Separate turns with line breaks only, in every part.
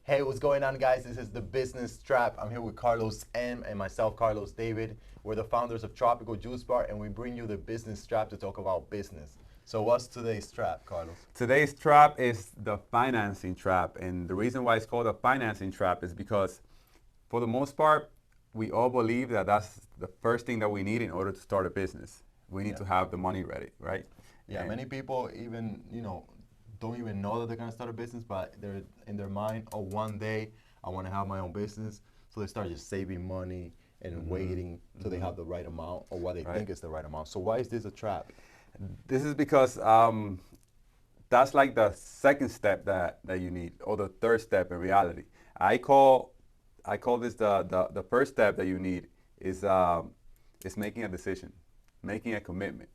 Hey, what's going on, guys? This is the Business Trap. I'm here with Carlos M and myself, Carlos David. We're the founders of Tropical Juice Bar, and we bring you the Business Trap to talk about business. So, what's today's trap, Carlos?
Today's trap is the financing trap. And the reason why it's called a financing trap is because, for the most part, we all believe that that's the first thing that we need in order to start a business. We need to have the money ready, right?
Yeah,
And
many people even, don't even know that they're gonna start a business, but they're in their mind, oh, one day I wanna have my own business. So they start just saving money and waiting till they have the right amount or what they
Right.
think is the right amount. So why is this a trap?
This is because that's like the second step that you need, or the third step in reality. I call this the first step that you need is making a decision, making a commitment,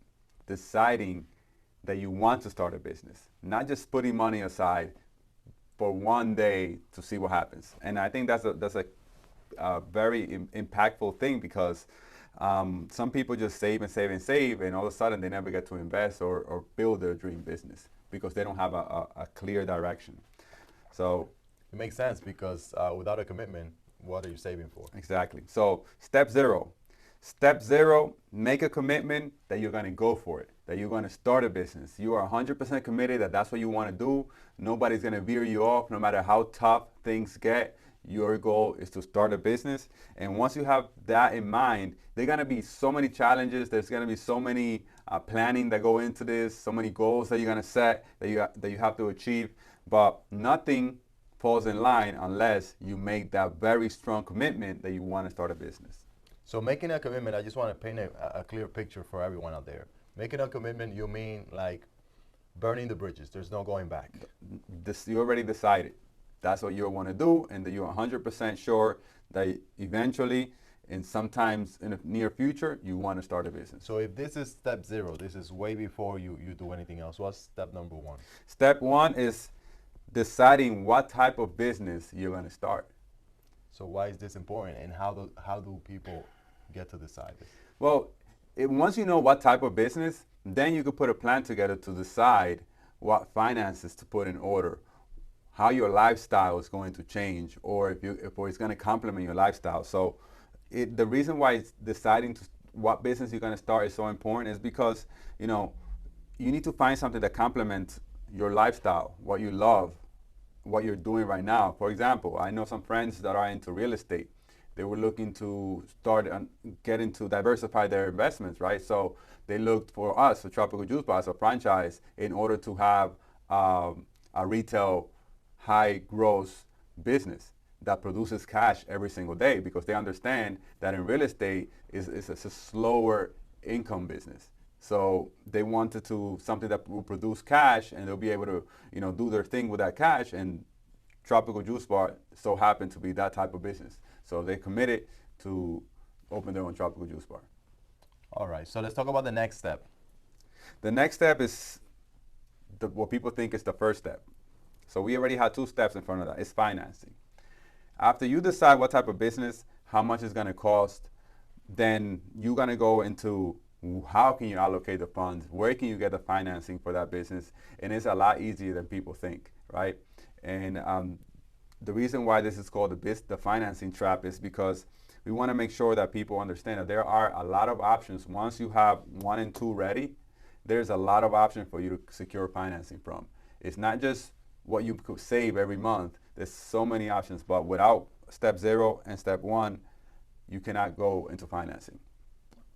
deciding that you want to start a business, not just putting money aside for one day to see what happens. And I think that's a very impactful thing because some people just save and save and save, and all of a sudden they never get to invest or build their dream business because they don't have a clear direction. So
It makes sense because without a commitment, what are you saving for?
exactly. So step zero. Step zero, make a commitment that you're going to go for it, that you're going to start a business. You are 100% committed that that's what you want to do. Nobody's going to veer you off no matter how tough things get. Your goal is to start a business. And once you have that in mind, there are going to be so many challenges. There's going to be so many planning that go into this, so many goals that you're going to set that you have to achieve. But nothing falls in line unless you make that very strong commitment that you want to start a business.
So making a commitment, I just want to paint a clear picture for everyone out there. Making a commitment, you mean like burning the bridges. There's no going back.
You already decided that's what you want to do, and that you're 100% sure that eventually, and sometimes in the near future, you want to start a business.
So if this is step zero, this is way before you do anything else. What's step number one?
Step one is deciding what type of business you're going to start.
So why is this important, and how do people get to decide this?
Well, once you know what type of business, then you could put a plan together to decide what finances to put in order, how your lifestyle is going to change, or if it's going to complement your lifestyle. So the reason why it's deciding what business you're going to start is so important is because you need to find something that complements your lifestyle, what you love, what you're doing right now. For example, I know some friends that are into real estate. They were looking to start and get into diversify their investments, right? So they looked for us, the Tropical Juice Bar, as a franchise in order to have a retail high gross business that produces cash every single day, because they understand that in real estate is a slower income business. So they wanted something that will produce cash, and they'll be able to do their thing with that cash. And Tropical Juice Bar so happened to be that type of business. So they committed to open their own Tropical Juice Bar.
All right. So let's talk about the next step.
The next step is what people think is the first step. So we already had two steps in front of that. It's financing. After you decide what type of business, how much it's going to cost, then you're going to go into how can you allocate the funds, where can you get the financing for that business, and it's a lot easier than people think, right? And the reason why this is called the financing trap is because we want to make sure that people understand that there are a lot of options. Once you have one and two ready, there's a lot of options for you to secure financing from. It's not just what you could save every month. There's so many options, but without step zero and step one, you cannot go into financing.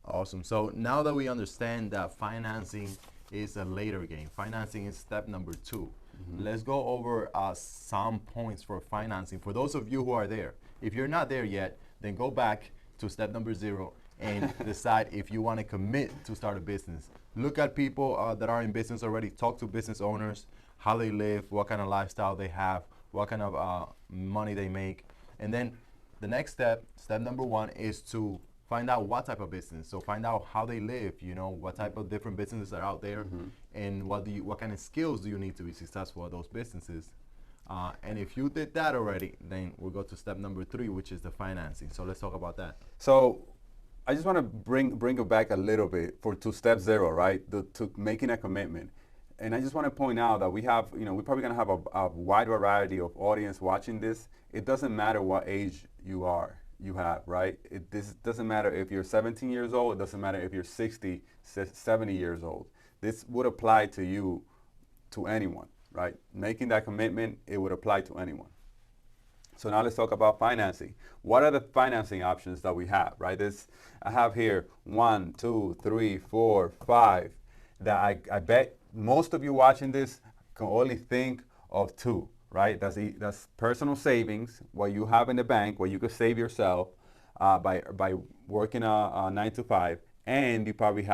Awesome. So now that we understand that financing is a later game, financing is step number two. Let's go over some points for financing. For those of you who are there, if you're not there yet, then go back to step number zero and decide if you want to commit to start a business. Look at people that are in business already. Talk to business owners, how they live, what kind of lifestyle they have, what kind of money they make. And then the next step, step number one, is to find out what type of business. So find out how they live, what type of different businesses are out there, and what kind of skills do you need to be successful at those businesses. And if you did that already, then we'll go to step number three, which is the financing. So let's talk about that.
So I just want to bring it back a little bit to step zero, right? To making a commitment. And I just want to point out that we have, we're probably going to have a wide variety of audience watching this. It doesn't matter what age you have, right? This doesn't matter if you're 17 years old. It doesn't matter if you're 60, 70 years old. This would apply to you, to anyone, right? Making that commitment, it would apply to anyone. So now let's talk about financing. What are the financing options that we have, right? I have here 1, 2, 3, 4, 5 that I bet most of you watching this can only think of 2, right? That's personal savings, what you have in the bank, where you could save yourself by working a 9 to 5, and you probably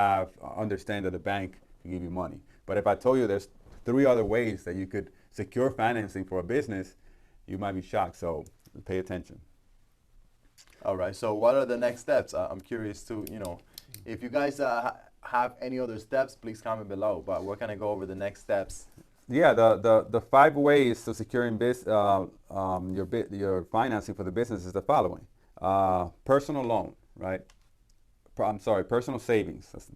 understand that the bank can give you money. But if I told you there's 3 other ways that you could secure financing for a business, you might be shocked. So pay attention.
All right. So what are the next steps? I'm curious to, if you guys have any other steps, please comment below. But we're gonna go over the next steps.
Yeah, the 5 ways to securing your financing for the business is the following: personal loan, right? Personal savings. That's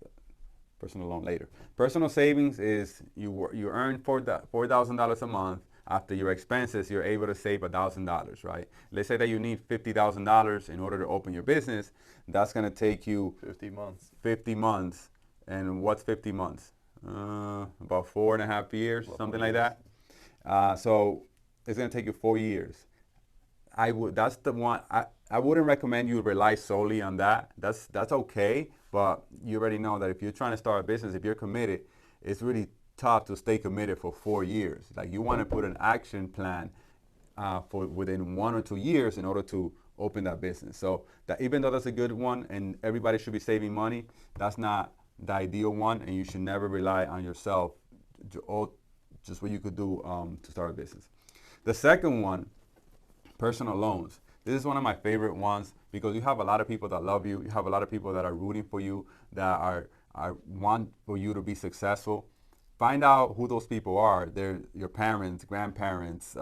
personal loan later. Personal savings is you earn $4,000 a month. After your expenses, you're able to save $1,000, right? Let's say that you need $50,000 in order to open your business. That's going to take you
50 months.
50 months. And what's 50 months? About 4.5 years, something like that. So it's going to take you 4 years. That's the one. I wouldn't recommend you rely solely on that. That's okay, but you already know that if you're trying to start a business, if you're committed, it's really tough to stay committed for 4 years. Like, you want to put an action plan for within 1 or 2 years in order to open that business. So that, even though that's a good one and everybody should be saving money, that's not the ideal one, and you should never rely on yourself, just what you could do to start a business. The second one, personal loans. This is one of my favorite ones because you have a lot of people that love you. You have a lot of people that are rooting for you, that want for you to be successful. Find out who those people are. They're your parents, grandparents,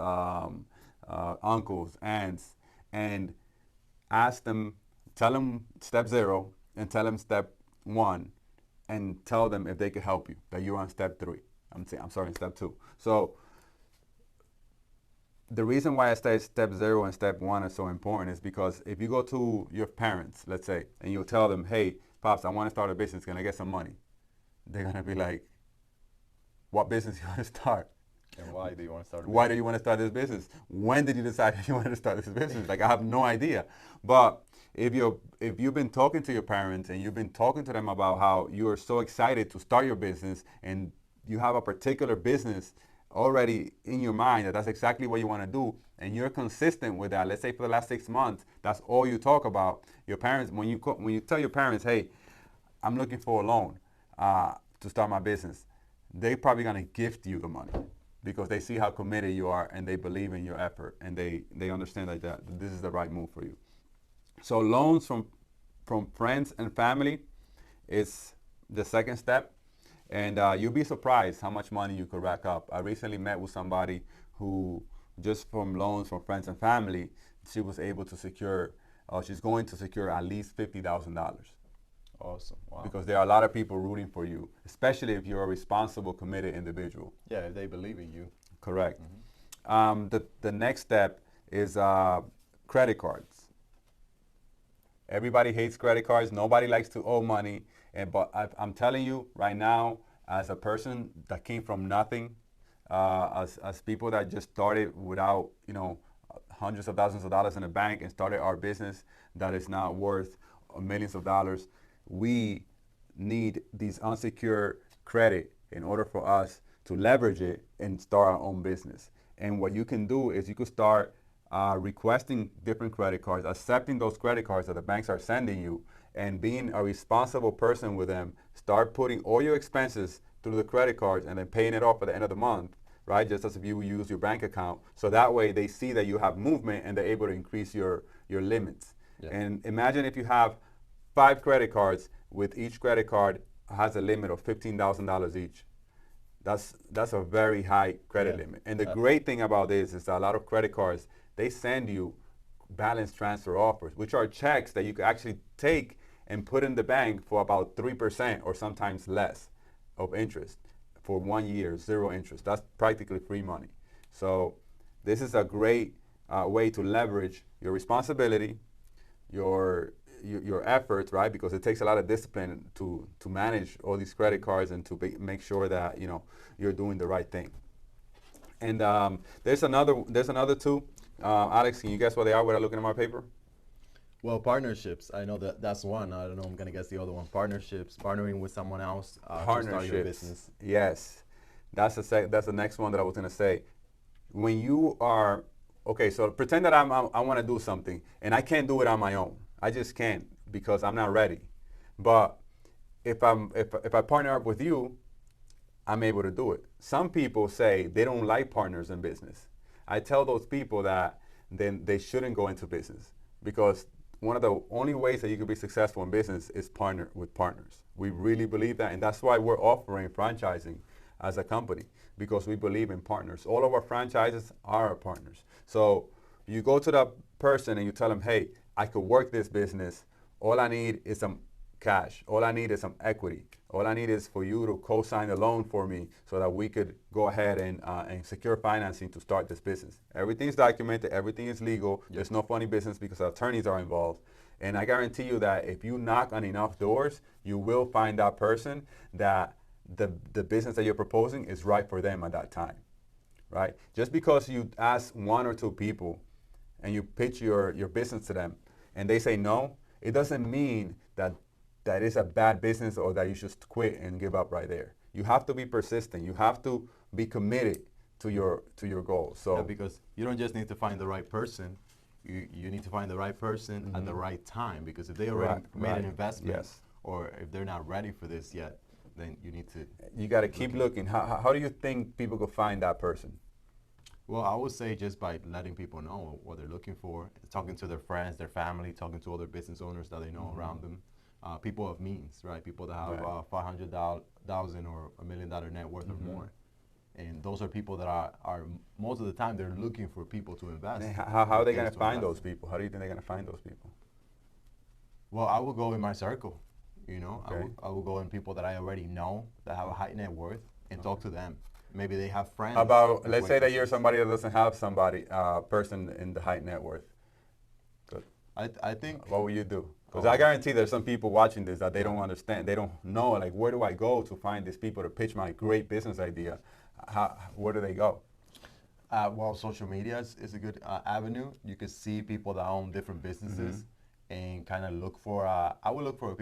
uncles, aunts, and ask them, tell them step 0 and tell them step 1, and tell them if they could help you, that you're on step 3. Step 2. So the reason why I say step 0 and step 1 is so important is because if you go to your parents, let's say, and you tell them, hey, Pops, I want to start a business, can I get some money? They're going to be like, what business you want to start?
And why do you want to start a business?
Why do you want to start this business? When did you decide that you wanted to start this business? Like, I have no idea. But if you've been talking to your parents and you've been talking to them about how you are so excited to start your business, and you have a particular business already in your mind that's exactly what you want to do, and you're consistent with that, let's say for the last 6 months, that's all you talk about. Your parents, when you tell your parents, hey, I'm looking for a loan to start my business, they're probably going to gift you the money because they see how committed you are and they believe in your effort, and they understand that this is the right move for you. So loans from friends and family is the second step, and you'll be surprised how much money you could rack up. I recently met with somebody who, just from loans from friends and family, she was able to secure, she's going to secure at least $50,000.
Awesome. Wow.
Because there are a lot of people rooting for you, especially if you're a responsible, committed individual.
Yeah, if they believe in you.
Correct. Mm-hmm. The next step is credit cards. Everybody hates credit cards. Nobody likes to owe money. But I'm telling you right now, as a person that came from nothing, as people that just started without, hundreds of thousands of dollars in the bank and started our business that is now worth millions of dollars, we need these unsecured credit in order for us to leverage it and start our own business. And what you can do is you could start requesting different credit cards, accepting those credit cards that the banks are sending you, and being a responsible person with them. Start putting all your expenses through the credit cards and then paying it off at the end of the month, right? Just as if you use your bank account. So that way they see that you have movement and they're able to increase your limits. Yeah. And imagine if you have 5 credit cards, with each credit card has a limit of $15,000 each. That's a very high credit limit. And the great thing about this is that a lot of credit cards, they send you balance transfer offers, which are checks that you can actually take and put in the bank for about 3% or sometimes less of interest for 1 year, 0 interest. That's practically free money. So this is a great way to leverage your responsibility, your efforts, right? Because it takes a lot of discipline to manage all these credit cards and to make sure that you're doing the right thing. And there's another two. Alex, can you guess what they are without looking at my paper?
Well, partnerships. I know that's one. I don't know. I'm gonna guess the other one. Partnerships. Partnering with someone else to start your business.
Yes, that's the next one that I was gonna say. When you are okay, so pretend that I want to do something and I can't do it on my own. I just can't because I'm not ready. But if I partner up with you, I'm able to do it. Some people say they don't like partners in business. I tell those people that then they shouldn't go into business because one of the only ways that you can be successful in business is partner with partners. We really believe that, and that's why we're offering franchising as a company, because we believe in partners. All of our franchises are our partners. So you go to that person and you tell them, hey, I could work this business. All I need is some cash. All I need is some equity. All I need is for you to co-sign a loan for me so that we could go ahead and secure financing to start this business. Everything's documented. Everything is legal. Yep. There's no funny business because attorneys are involved. And I guarantee you that if you knock on enough doors, you will find that person that the business that you're proposing is right for them at that time, right? Just because you ask 1 or 2 people and you pitch your business to them and they say no, it doesn't mean that is a bad business or that you should quit and give up right there. You have to be persistent. You have to be committed to your goals. So
because you don't just need to find the right person. You need to find the right person at the right time, because if they already made an investment, or if they're not ready for this yet, then you
got to keep looking. How do you think people could find that person?
Well, I would say just by letting people know what they're looking for, talking to their friends, their family, talking to other business owners that they know around them. People of means, right? People that have $500,000 or $1 million net worth or more. And those are people that are most of the time they're looking for people to invest.
How are they going to find those people? How do you think they're going to find those people?
Well, I will go in my circle. I will go in people that I already know that have a high net worth and talk to them. Maybe they have friends.
Let's say that you're somebody that doesn't have person in the high net worth. Good.
I think.
What will you do? Because I guarantee there's some people watching this that they don't understand. They don't know, like, where do I go to find these people to pitch my great business idea? Where do they go?
Well, social media is a good avenue. You can see people that own different businesses and kind of look for, I would look for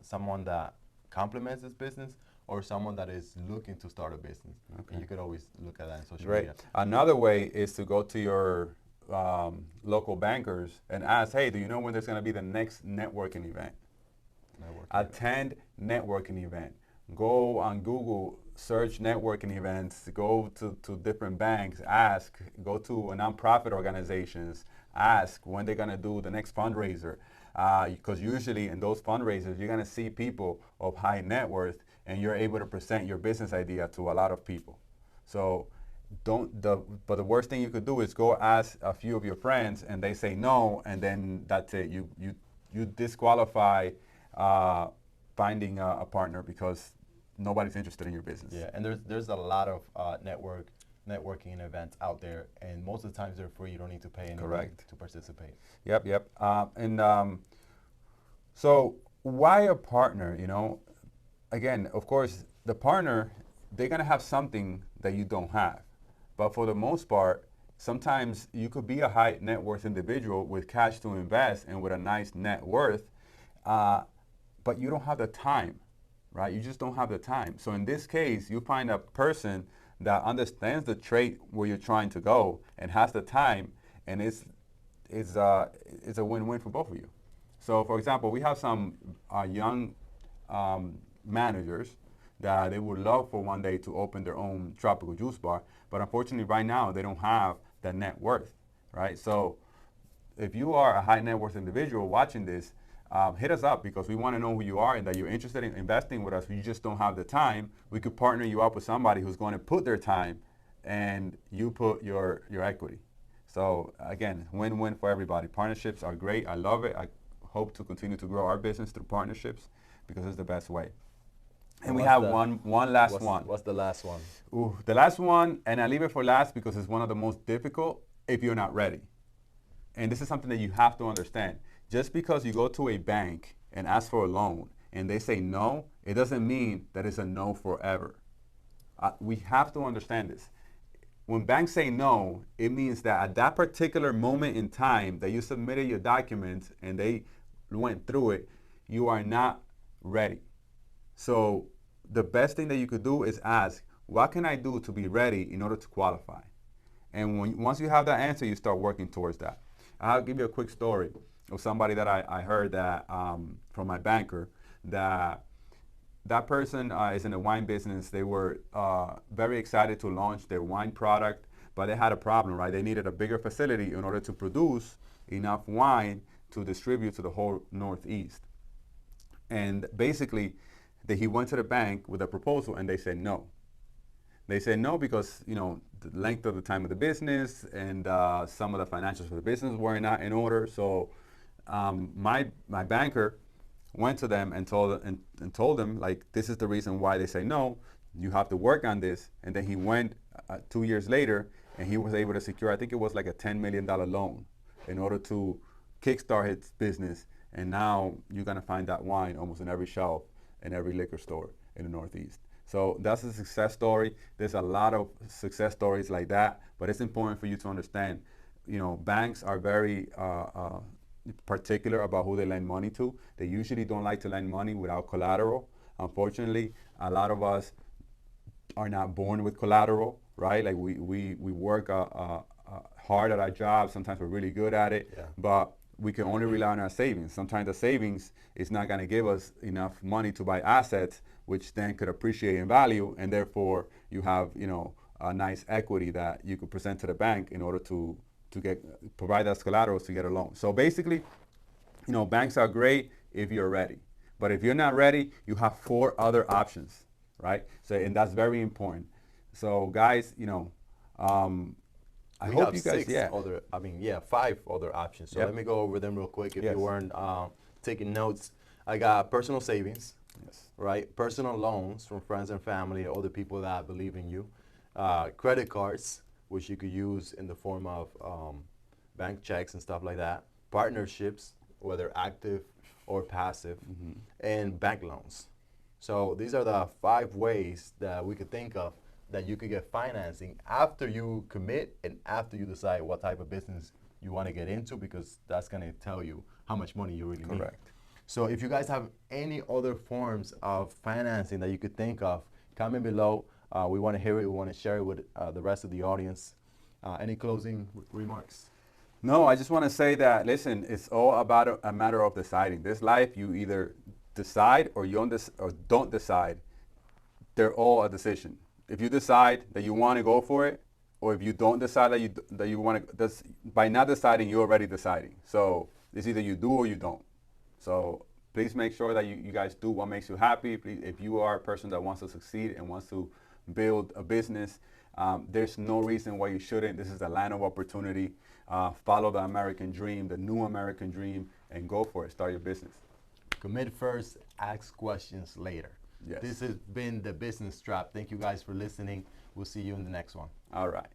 someone that complements this business or someone that is looking to start a business. Okay. And you could always look at that in social media.
Another way is to go to your local bankers and ask, hey, do you know when there's going to be the next networking event? Attend networking event. Go on Google, search networking events, go to different banks, ask, go to nonprofit organizations, ask when they're going to do the next fundraiser. Because usually in those fundraisers, you're going to see people of high net worth and you're able to present your business idea to a lot of people. So but the worst thing you could do is go ask a few of your friends and they say no, and then that's it. You disqualify finding a partner because nobody's interested in your business.
Yeah, and there's a lot of networking events out there, and most of the times they're free. You don't need to pay anything to participate.
Yep. So why a partner? Again, of course, the partner, they're gonna have something that you don't have. But for the most part, sometimes you could be a high net worth individual with cash to invest and with a nice net worth, but you don't have the time, right? You just don't have the time. So in this case, you find a person that understands the trade where you're trying to go and has the time, and it's a win-win for both of you. So for example, we have some young managers that they would love for one day to open their own tropical juice bar, but unfortunately right now they don't have that net worth, right? So if you are a high net worth individual watching this, hit us up because we want to know who you are and that you're interested in investing with us. You just don't have the time. We could partner you up with somebody who's going to put their time and you put your equity. So again, win-win for everybody. Partnerships are great. I love it. I hope to continue to grow our business through partnerships because it's the best way. And we
what's
have
the-
one last one.
What's the last one?
Ooh, the last one, and I leave it for last because it's one of the most difficult if you're not ready. And this is something that you have to understand. Just because you go to a bank and ask for a loan and they say no, it doesn't mean that it's a no forever. We have to understand this. When banks say no, it means that at that particular moment in time that you submitted your documents and they went through it, you are not ready. So the best thing that you could do is ask, what can I do to be ready in order to qualify? And once you have that answer, you start working towards that. I'll give you a quick story of somebody that I heard that from my banker, that person is in the wine business. They were very excited to launch their wine product, but they had a problem, right? They needed a bigger facility in order to produce enough wine to distribute to the whole Northeast. And basically, he went to the bank with a proposal and they said no. They said no because, you know, the length of the time of the business and some of the financials for the business were not in order. So my banker went to them and told them, like, this is the reason why they say no. You have to work on this. And then he went 2 years later and he was able to secure, I think it was like a $10 million loan in order to kickstart his business. And now you're going to find that wine almost in every shelf in every liquor store in the Northeast. So that's a success story. There's a lot of success stories like that, but it's important for you to understand, you know, banks are very particular about who they lend money to. They usually don't like to lend money without collateral. Unfortunately, a lot of us are not born with collateral, right? Like we work hard at our job. Sometimes we're really good at it, but we can only rely on our savings. Sometimes the savings is not going to give us enough money to buy assets, which then could appreciate in value, and therefore you have, you know, a nice equity that you could present to the bank in order to provide as collateral to get a loan. So basically, you know, banks are great if you're ready, but if you're not ready, you have 4 other options, right? So, and that's very important. So guys, you know, I
We
hope
have
you guys,
5 other options. So let me go over them real quick if you weren't taking notes. I got personal savings, right? Personal loans from friends and family, other people that believe in you. Credit cards, which you could use in the form of bank checks and stuff like that. Partnerships, whether active or passive, and bank loans. So these are the 5 ways that we could think of that you could get financing after you commit and after you decide what type of business you want to get into, because that's going to tell you how much money you really need.
correct.
So if you guys have any other forms of financing that you could think of, comment below. We want to hear it. We want to share it with the rest of the audience. Any closing remarks?
No, I just want to say that, listen, it's all about a matter of deciding. This life, you either decide or you don't decide. They're all a decision. If you decide that you want to go for it, or if you don't decide that you want to, by not deciding, you're already deciding. So it's either you do or you don't. So please make sure that you guys do what makes you happy. Please, if you are a person that wants to succeed and wants to build a business, there's no reason why you shouldn't. This is the land of opportunity. Follow the American dream, the new American dream, and go for it. Start your business.
Commit first, ask questions later.
Yes.
This has been the Business Trap. Thank you guys for listening. We'll see you in the next one.
All right.